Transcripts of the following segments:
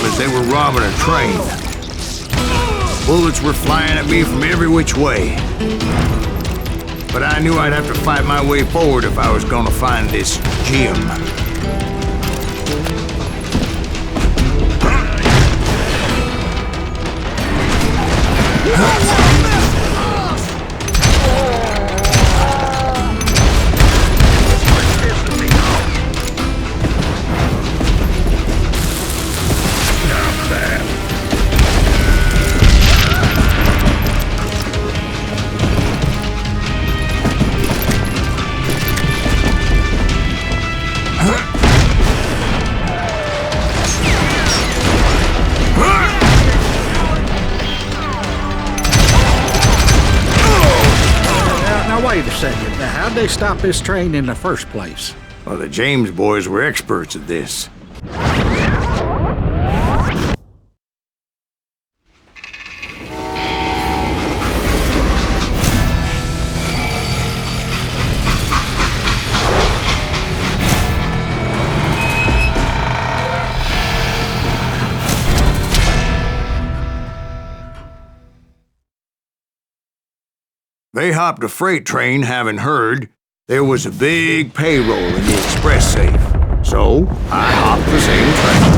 as they were robbing a train. Bullets were flying at me from every which way. But I knew I'd have to fight my way forward if I was gonna find this gem. Wait a second. Now, how'd they stop this train in the first place? Well, the James boys were experts at this. They hopped a freight train, having heard there was a big payroll in the express safe. So, I hopped the same train.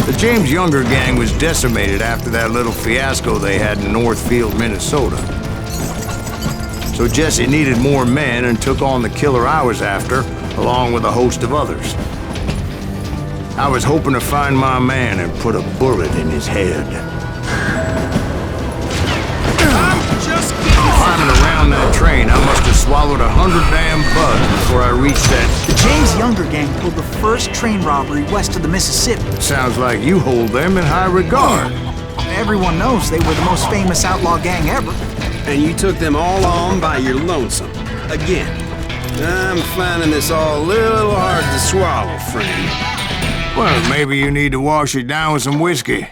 The James Younger gang was decimated after that little fiasco they had in Northfield, Minnesota. So Jesse needed more men and took on the killer I was after, along with a host of others. I was hoping to find my man and put a bullet in his head. Climbing around that train, I must have swallowed 100 damn bugs before I reached that... The James Younger gang pulled the first train robbery west of the Mississippi. Sounds like you hold them in high regard. Everyone knows they were the most famous outlaw gang ever. And you took them all on by your lonesome. Again. I'm finding this all a little hard to swallow, friend. Well, maybe you need to wash it down with some whiskey.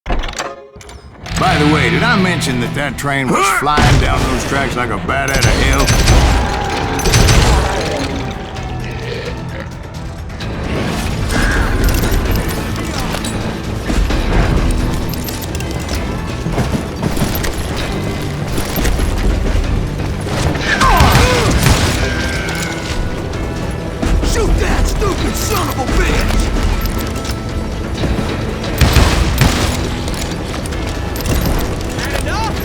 By the way, did I mention that that train was flying down those tracks like a bat out of hell? Son of a bitch! Had enough?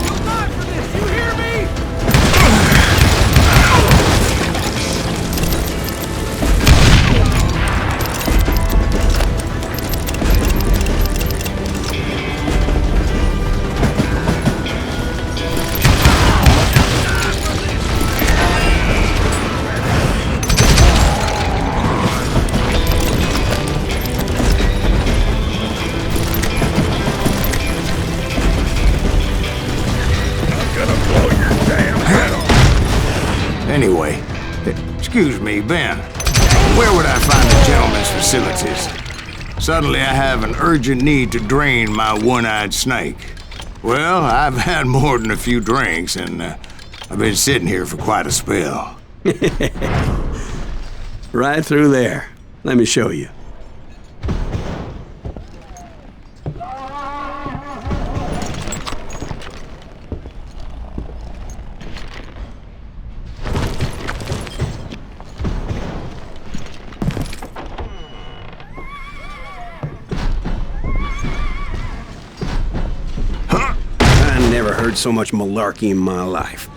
You'll die for this, you hear me? Anyway, excuse me, Ben. Where would I find the gentleman's facilities? Suddenly I have an urgent need to drain my one-eyed snake. Well, I've had more than a few drinks, and I've been sitting here for quite a spell. Right through there. Let me show you. Never heard so much malarkey in my life.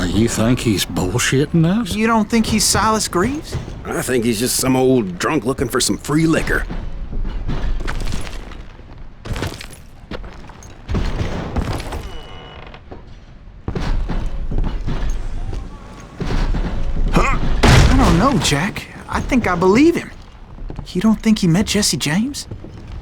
You think he's bullshitting us? You don't think he's Silas Greaves? I think he's just some old drunk looking for some free liquor. I don't know, Jack. I think I believe him. You don't think he met Jesse James?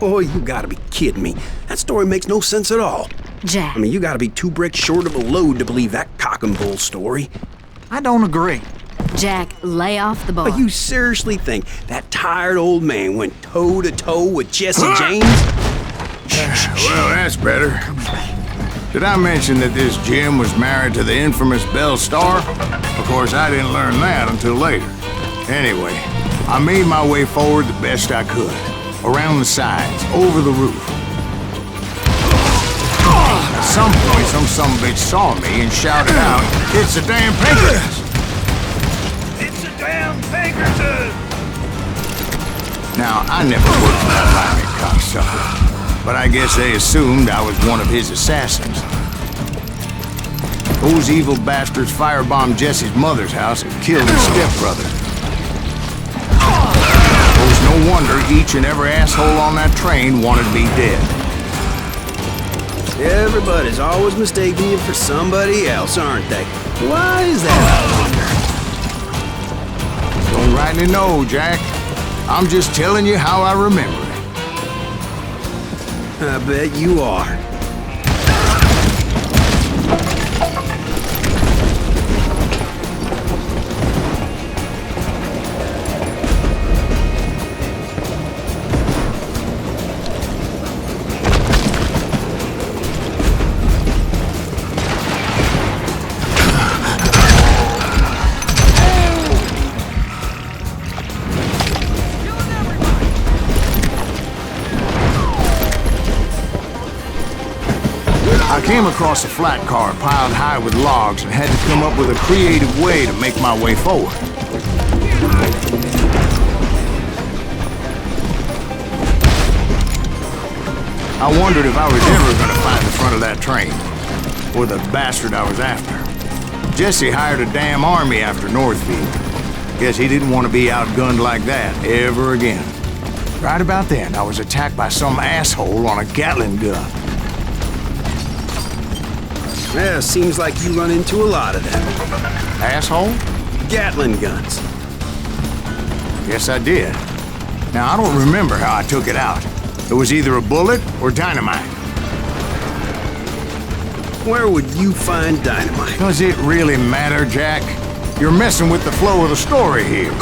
Oh, you gotta be kidding me. That story makes no sense at all. Jack. I mean, you gotta be 2 bricks short of a load to believe that cock and bull story. I don't agree. Jack, lay off the bar. You seriously think that tired old man went toe-to-toe with Jesse James? Well, that's better. Did I mention that this Jim was married to the infamous Belle Starr? Of course, I didn't learn that until later. Anyway, I made my way forward the best I could. Around the sides, over the roof. At some point, some sumbitch saw me and shouted out, "It's a damn Pinkertons!" It's a damn Pinkerton! Now, I never worked for that lying cocksucker, but I guess they assumed I was one of his assassins. Those evil bastards firebombed Jesse's mother's house and killed his stepbrother. It was no wonder each and every asshole on that train wanted me dead. Everybody's always mistaking you for somebody else, aren't they? Why is that, I wonder? Don't rightly know, Jack. I'm just telling you how I remember it. I bet you are. I came across a flat car piled high with logs and had to come up with a creative way to make my way forward. I wondered if I was ever going to find the front of that train, or the bastard I was after. Jesse hired a damn army after Northfield. Guess he didn't want to be outgunned like that ever again. Right about then, I was attacked by some asshole on a Gatling gun. Yeah, seems like you run into a lot of them. Asshole? Gatling guns. Yes, I did. Now, I don't remember how I took it out. It was either a bullet or dynamite. Where would you find dynamite? Does it really matter, Jack? You're messing with the flow of the story here.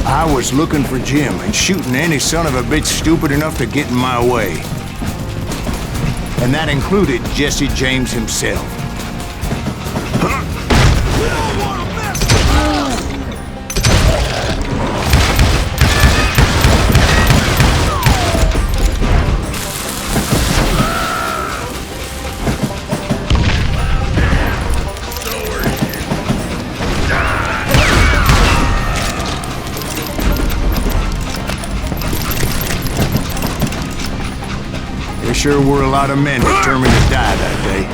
I was looking for Jim and shooting any son of a bitch stupid enough to get in my way. And that included Jesse James himself. There sure were a lot of men determined to die that day.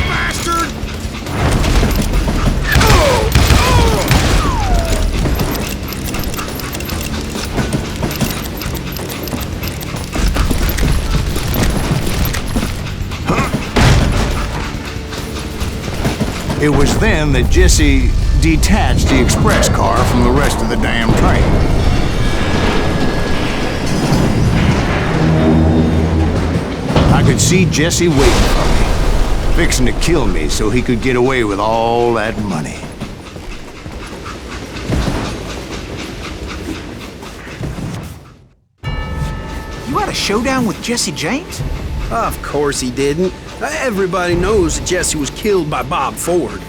Bastard! It was then that Jesse detached the express car from the rest of the damn train. I could see Jesse waiting for me, fixing to kill me so he could get away with all that money. You had a showdown with Jesse James? Of course he didn't. Everybody knows that Jesse was killed by Bob Ford.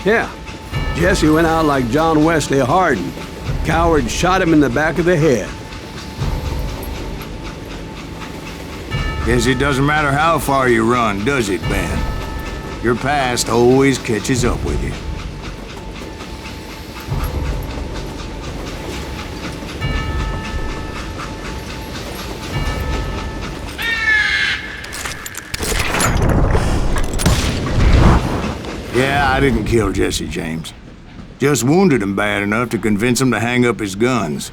Yeah. Jesse went out like John Wesley Hardin. Coward shot him in the back of the head. Guess it doesn't matter how far you run, does it, Ben? Your past always catches up with you. Yeah, I didn't kill Jesse James. Just wounded him bad enough to convince him to hang up his guns.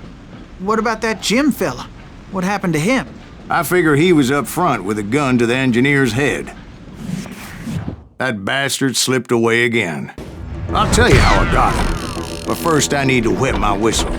What about that Jim fella? What happened to him? I figure he was up front with a gun to the engineer's head. That bastard slipped away again. I'll tell you how I got him. But first I need to wet my whistle.